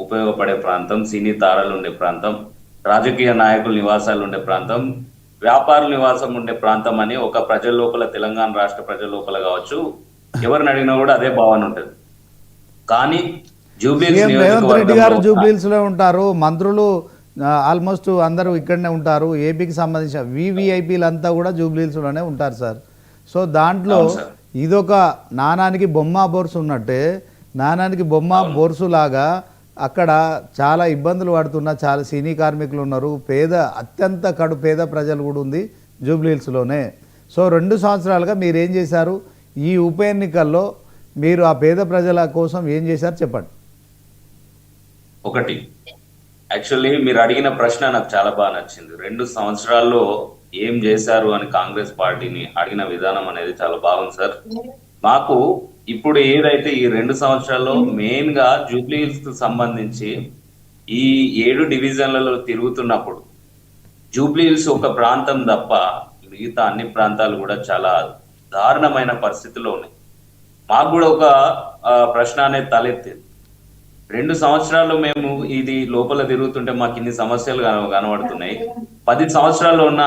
ఉపయోగపడే ప్రాంతం, సినీ తారలు ఉండే ప్రాంతం, రాజకీయ నాయకుల నివాసాలు ఉండే ప్రాంతం, వ్యాపారుల నివాసం ఉండే ప్రాంతం అని ఒక ప్రజల లోపల, తెలంగాణ రాష్ట్ర ప్రజల లోపల కావచ్చు, ఎవరిని అడిగినా కూడా అదే భావన ఉంటుంది. కానీ జూబ్లీహిల్స్ సీఎం రేవంత్ రెడ్డి గారు నియోజకవర్గంలో జూబ్లీహిల్స్లో ఉంటారు, మంత్రులు ఆల్మోస్ట్ అందరూ ఇక్కడనే ఉంటారు, ఏపీకి సంబంధించిన వివిఐపీలు అంతా కూడా జూబ్లీహిల్స్లోనే ఉంటారు సార్. సో దాంట్లో అవును సార్. ఇదొక నాణానికి బొమ్మ బోర్సు ఉన్నట్టే, నాణానికి బొమ్మ బోర్సు లాగా అక్కడ చాలా ఇబ్బందులు పడుతున్న చాలా సినీ కార్మికులు ఉన్నారు, అత్యంత కడు పేద ప్రజలు కూడా ఉంది జూబ్లీహిల్స్లోనే. సో 2 సంవత్సరాలుగా మీరు ఏం చేశారు? ఈ ఉప ఎన్నికల్లో మీరు ఆ పేద ప్రజల కోసం ఏం చేశారు చెప్పండి. ఒకటి, యాక్చువల్లీ మీరు అడిగిన ప్రశ్న నాకు చాలా బాగా నచ్చింది. 2 సంవత్సరాల్లో ఏం చేశారు అని కాంగ్రెస్ పార్టీని అడిగిన విధానం అనేది చాలా బాగుంది సార్. మాకు ఇప్పుడు ఏదైతే ఈ 2 సంవత్సరాల్లో మెయిన్ గా జూబ్లీహిల్స్ కు సంబంధించి ఈ 7 డివిజన్లలో తిరుగుతున్నప్పుడు జూబ్లీహిల్స్ ఒక ప్రాంతం తప్ప మిగతా అన్ని ప్రాంతాలు కూడా చాలా దారుణమైన పరిస్థితిలో ఉన్నాయి. మాకు కూడా ఒక ప్రశ్న అనేది తలెత్తింది. 2 సంవత్సరాలు మేము ఇది లోపల తిరుగుతుంటే మాకు ఇన్ని సమస్యలు కనబడుతున్నాయి. 10 సంవత్సరాల్లో ఉన్న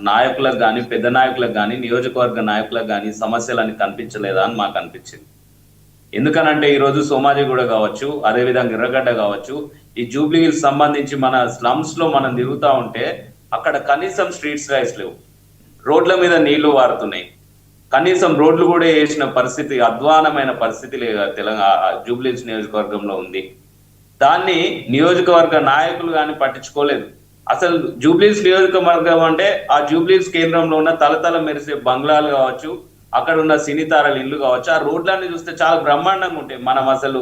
నాయకులకు కానీ, పెద్ద నాయకులకు కానీ, నియోజకవర్గ నాయకులకు కానీ సమస్యలు అని కనిపించలేదా అని మాకు అనిపించింది. ఎందుకనంటే ఈరోజు సోమాజిగూడ కావచ్చు, అదేవిధంగా ఎర్రగడ్డ కావచ్చు, ఈ జూబ్లీహిల్స్ సంబంధించి మన స్లమ్స్ లో మనం తిరుగుతూ ఉంటే అక్కడ కనీసం స్ట్రీట్స్ లైట్స్ లేవు, రోడ్ల మీద నీళ్లు వారుతున్నాయి, కనీసం రోడ్లు కూడా వేసిన పరిస్థితి, అధ్వానమైన పరిస్థితి తెలంగాణ జూబ్లీహిల్స్ నియోజకవర్గంలో ఉంది. దాన్ని నియోజకవర్గ నాయకులు కానీ పట్టించుకోలేదు. అసలు జూబ్లీహిల్స్ నియోజకవర్గం అంటే ఆ జూబ్లీహిల్స్ కేంద్రంలో ఉన్న తలతల మెరిసే బంగ్లాలు కావచ్చు, అక్కడ ఉన్న సినీ తారల ఇల్లు కావచ్చు, ఆ రోడ్లన్నీ చూస్తే చాలా బ్రహ్మాండంగా ఉంటాయి. మనం అసలు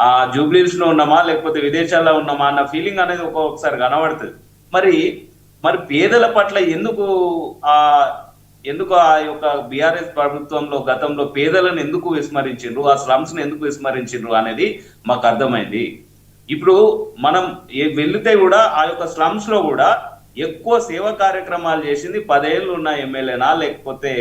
ఆ జూబ్లీహిల్స్ లో ఉన్నామా లేకపోతే విదేశాల్లో ఉన్నామా అన్న ఫీలింగ్ అనేది ఒక్కొక్కసారి కనబడుతుంది. మరి పేదల పట్ల ఎందుకు ఆ యొక్క బీఆర్ఎస్ ప్రభుత్వంలో గతంలో పేదలను ఎందుకు విస్మరించిండ్రు, ఆ స్లమ్స్ ను ఎందుకు విస్మరించిండ్రు అనేది మాకు అర్థమైంది. ఇప్పుడు మనం వెళితే కూడా ఆ యొక్క స్లమ్స్ లో కూడా ఎక్కువ సేవా కార్యక్రమాలు చేసింది 10 ఏళ్ళు ఉన్న ఎమ్మెల్యేనా లేకపోతే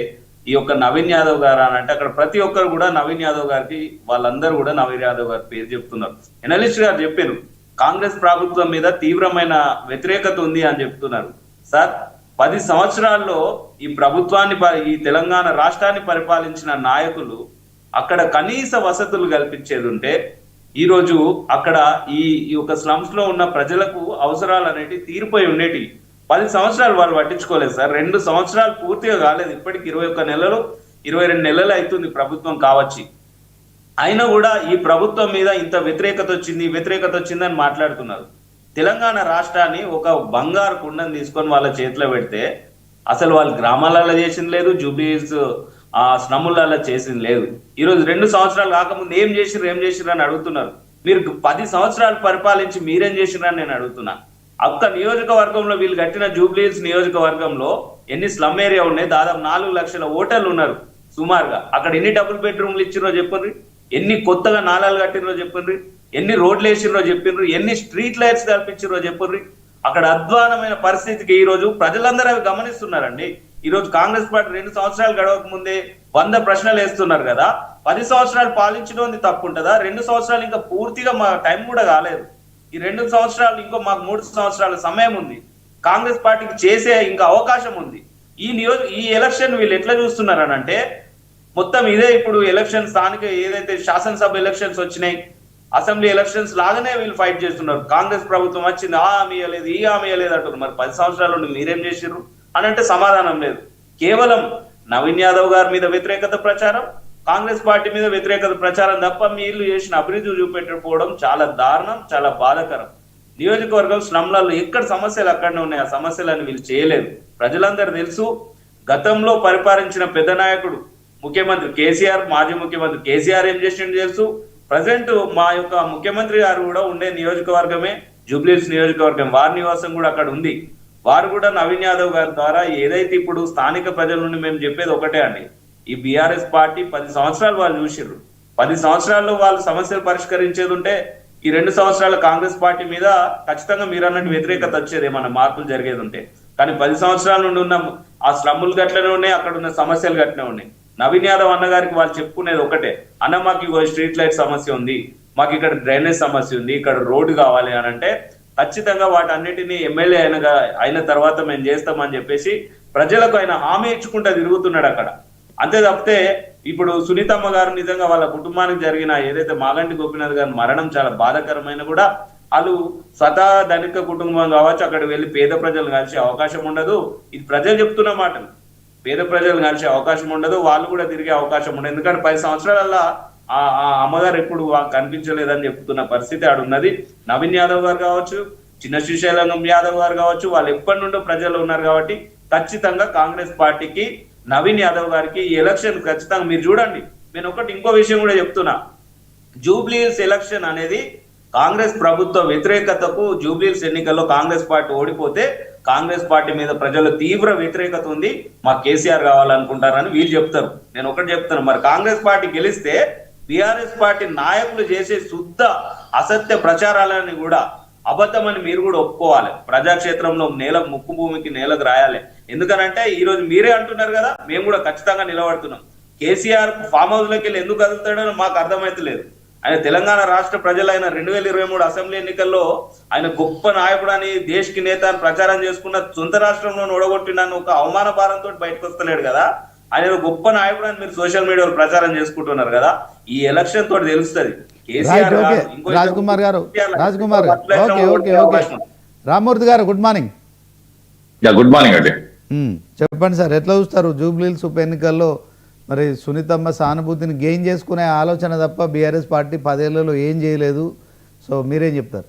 ఈ యొక్క నవీన్ యాదవ్ గారు అని అంటే అక్కడ ప్రతి ఒక్కరు కూడా నవీన్ యాదవ్ గారికి, వాళ్ళందరూ కూడా నవీన్ యాదవ్ గారి పేరు చెప్తున్నారు. ఎనలిస్ట్ గారు చెప్పారు కాంగ్రెస్ ప్రభుత్వం మీద తీవ్రమైన వ్యతిరేకత ఉంది అని చెప్తున్నారు. సార్, 10 సంవత్సరాల్లో ఈ ప్రభుత్వాన్ని, ఈ తెలంగాణ రాష్ట్రాన్ని పరిపాలించిన నాయకులు అక్కడ కనీస వసతులు కల్పించేది ఉంటే ఈరోజు అక్కడ ఈ యొక్క స్లమ్స్ లో ఉన్న ప్రజలకు అవసరాలు అనేవి తీరిపోయి ఉండేటి. 10 సంవత్సరాలు వాళ్ళు పట్టించుకోలేదు సార్. 2 సంవత్సరాలు పూర్తిగా కాలేదు, ఇప్పటికి 21 నెలలు 22 నెలలు అవుతుంది ప్రభుత్వం కావచ్చి. అయినా కూడా ఈ ప్రభుత్వం మీద ఇంత వ్యతిరేకత వచ్చిందని మాట్లాడుతున్నారు. తెలంగాణ రాష్ట్రాన్ని ఒక బంగారు కుండను తీసుకొని వాళ్ళ చేతిలో పెడితే అసలు వాళ్ళు గ్రామాలలో చేసింది లేదు, జూబ్లీహిల్స్ ఆ స్లమ్ములలో చేసింది లేదు. ఈరోజు 2 సంవత్సరాలు కాకముందు ఏం చేసిర్రు అని అడుగుతున్నారు. మీరు 10 సంవత్సరాలు పరిపాలించి మీరేం చేసిర్రని నేను అడుగుతున్నా. ఒక్క నియోజకవర్గంలో వీళ్ళు కట్టిన జూబ్లీహిల్స్ నియోజకవర్గంలో ఎన్ని స్లమ్ ఏరియా ఉన్నాయి? దాదాపు 4 లక్షల ఓటర్లు ఉన్నారు సుమారుగా. అక్కడ ఎన్ని డబుల్ బెడ్రూమ్లు ఇచ్చిరో చెప్పండి, ఎన్ని కొత్తగా నాలాలు కట్టినరో చెప్పండి, ఎన్ని రోడ్లు వేసిర్రో చెప్పిండ్రు, ఎన్ని స్ట్రీట్ లైట్స్ కల్పించిరో చెప్పుర్రి. అక్కడ అధ్వానమైన పరిస్థితికి ఈ రోజు ప్రజలందరూ అవి గమనిస్తున్నారండి. ఈ రోజు కాంగ్రెస్ పార్టీ 2 సంవత్సరాలు గడవక ముందే 100 ప్రశ్నలు వేస్తున్నారు కదా. 10 సంవత్సరాలు పాలించడం తప్పు ఉంటుందా? 2 సంవత్సరాలు ఇంకా పూర్తిగా మా టైం కూడా కాలేదు. ఈ 2 సంవత్సరాలు ఇంకో మాకు 3 సంవత్సరాల సమయం ఉంది. కాంగ్రెస్ పార్టీకి చేసే ఇంకా అవకాశం ఉంది. ఈ ఎలక్షన్ వీళ్ళు ఎట్లా చూస్తున్నారు అని అంటే మొత్తం ఇదే ఇప్పుడు ఎలక్షన్ స్థానిక ఏదైతే శాసనసభ ఎలక్షన్స్ వచ్చినాయి, అసెంబ్లీ ఎలక్షన్స్ లాగానే వీళ్ళు ఫైట్ చేస్తున్నారు. కాంగ్రెస్ ప్రభుత్వం వచ్చింది, ఆ హామీ ఇవ్వలేదు, ఈ హామీ ఇవ్వలేదు అంటున్నారు. మరి 10 సంవత్సరాల నుండి మీరేం చేసిర్రు అని అంటే సమాధానం లేదు. కేవలం నవీన్ యాదవ్ గారి మీద వ్యతిరేకత ప్రచారం, కాంగ్రెస్ పార్టీ మీద వ్యతిరేకత ప్రచారం తప్ప వీళ్ళు చేసిన అభివృద్ధి చూపెట్టకపోవడం చాలా దారుణం, చాలా బాధాకరం. నియోజకవర్గం స్లమ్లలో ఎక్కడ సమస్యలు అక్కడనే ఉన్నాయి. ఆ సమస్యలను వీళ్ళు చేయలేదు. ప్రజలందరూ తెలుసు. గతంలో పరిపాలించిన పెద్ద నాయకుడు ముఖ్యమంత్రి కేసీఆర్, మాజీ ముఖ్యమంత్రి కేసీఆర్ ఏం చేసిండు తెలుసు. ప్రజెంట్ మా యొక్క ముఖ్యమంత్రి గారు కూడా ఉండే నియోజకవర్గమే జూబ్లీహిల్స్ నియోజకవర్గం. వారి నివాసం కూడా అక్కడ ఉంది. వారు కూడా నవీన్ యాదవ్ గారి ద్వారా ఏదైతే ఇప్పుడు స్థానిక ప్రజల నుండి మేము చెప్పేది ఒకటే అండి, ఈ బీఆర్ఎస్ పార్టీ 10 సంవత్సరాలు వాళ్ళు చూసిర్రు. 10 సంవత్సరాల్లో వాళ్ళు సమస్యలు పరిష్కరించేది ఉంటే ఈ 2 సంవత్సరాల కాంగ్రెస్ పార్టీ మీద ఖచ్చితంగా మీరు అన్నట్టు వ్యతిరేకత వచ్చేది, ఏమన్నా మార్పులు జరిగేది ఉంటే. కానీ 10 సంవత్సరాల నుండి ఉన్న ఆ స్లమ్ములు గట్లనే ఉన్నాయి, అక్కడ ఉన్న సమస్యలు గట్లనే ఉన్నాయి. నవీన్ యాదవ్ అన్న గారికి వాళ్ళు చెప్పుకునేది ఒకటే, అన్న మాకు స్ట్రీట్ లైట్ సమస్య ఉంది, మాకు ఇక్కడ డ్రైనేజ్ సమస్య ఉంది, ఇక్కడ రోడ్డు కావాలి అని అంటే ఖచ్చితంగా వాటన్నిటిని ఎమ్మెల్యే అయిన తర్వాత మేము చేస్తామని చెప్పేసి ప్రజలకు ఆయన హామీ ఇచ్చుకుంటా తిరుగుతున్నాడు అక్కడ. అంతే తప్పితే ఇప్పుడు సునీతమ్మ గారు నిజంగా వాళ్ళ కుటుంబానికి జరిగిన ఏదైతే మాగంటి గోపీనాథ్ గారి మరణం చాలా బాధాకరమైన కూడా వాళ్ళు స్వతహా ధనిక కుటుంబం కావచ్చు, అక్కడ వెళ్ళి పేద ప్రజలు కలిసే అవకాశం ఉండదు. ఇది ప్రజలు చెప్తున్న మాటలు. పేద ప్రజలు కలిసే అవకాశం ఉండదు, వాళ్ళు కూడా తిరిగే అవకాశం ఉండదు. ఎందుకంటే 10 సంవత్సరాలల్లా ఆ అమ్మగారు ఎప్పుడు కనిపించలేదని చెప్తున్న పరిస్థితి ఆడున్నది. నవీన్ యాదవ్ గారు కావచ్చు, చిన్న శ్రీశైలం యాదవ్ గారు కావచ్చు, వాళ్ళు ఎప్పటి నుండో ప్రజలు ఉన్నారు కాబట్టి ఖచ్చితంగా కాంగ్రెస్ పార్టీకి నవీన్ యాదవ్ గారికి ఈ ఎలక్షన్ ఖచ్చితంగా మీరు చూడండి. నేను ఇంకో విషయం కూడా చెప్తున్నా, జూబ్లీహిల్స్ ఎలక్షన్ అనేది కాంగ్రెస్ ప్రభుత్వ వ్యతిరేకతకు, జూబ్లీహిల్స్ ఎన్నికల్లో కాంగ్రెస్ పార్టీ ఓడిపోతే కాంగ్రెస్ పార్టీ మీద ప్రజల తీవ్ర వ్యతిరేకత ఉంది, మా కేసీఆర్ కావాలనుకుంటారని వీళ్ళు చెప్తారు. నేను ఒకటి చెప్తాను, మరి కాంగ్రెస్ పార్టీ గెలిస్తే బీఆర్ఎస్ పార్టీ నాయకులు చేసే శుద్ధ అసత్య ప్రచారాలని కూడా అబద్ధమని మీరు కూడా ఒప్పుకోవాలి. ప్రజాక్షేత్రంలో ముక్కు భూమికి నేలకు రాయాలి. ఎందుకనంటే ఈ రోజు మీరే అంటున్నారు కదా, మేము కూడా ఖచ్చితంగా నిలబడుతున్నాం. కేసీఆర్ ఫామ్ హౌస్ లోకి వెళ్ళి ఎందుకు కదులుతాడో మాకు అర్థమైతలేదు. ఆయన తెలంగాణ రాష్ట్ర ప్రజలైన 2023 అసెంబ్లీ ఎన్నికల్లో ఆయన గొప్ప నాయకుడు అని, దేశకి నేత అని ప్రచారం చేసుకున్న సొంత రాష్ట్రంలో ఓడగొట్టినన్ను ఒక అవమాన భారంతో బయటకు వస్తలేడు కదా. ఆయన గొప్ప నాయకుడు అని మీరు సోషల్ మీడియాలో ప్రచారం చేసుకుంటున్నారు కదా. ఈ ఎలక్షన్ తోటి తెలుస్తుంది. రాజ్ కుమార్ గారు రామ్మూర్తి గారు గుడ్ మార్నింగ్. గుడ్ మార్నింగ్ అండి. చెప్పండి సార్, ఎట్లా చూస్తారు జూబ్లీహిల్స్ ఉప ఎన్నికల్లో? మరి సునీతమ్మ సానుభూతిని గెయిన్ చేసుకునే ఆలోచన తప్ప బీఆర్ఎస్ పార్టీ 10 ఏళ్లలో ఏం చేయలేదు. సో మీరేం చెప్తారు?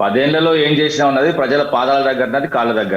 10 ఏళ్లలో ఏం చేసినా ఉన్నది ప్రజల పాదాల దగ్గర, కాళ్ళ దగ్గర.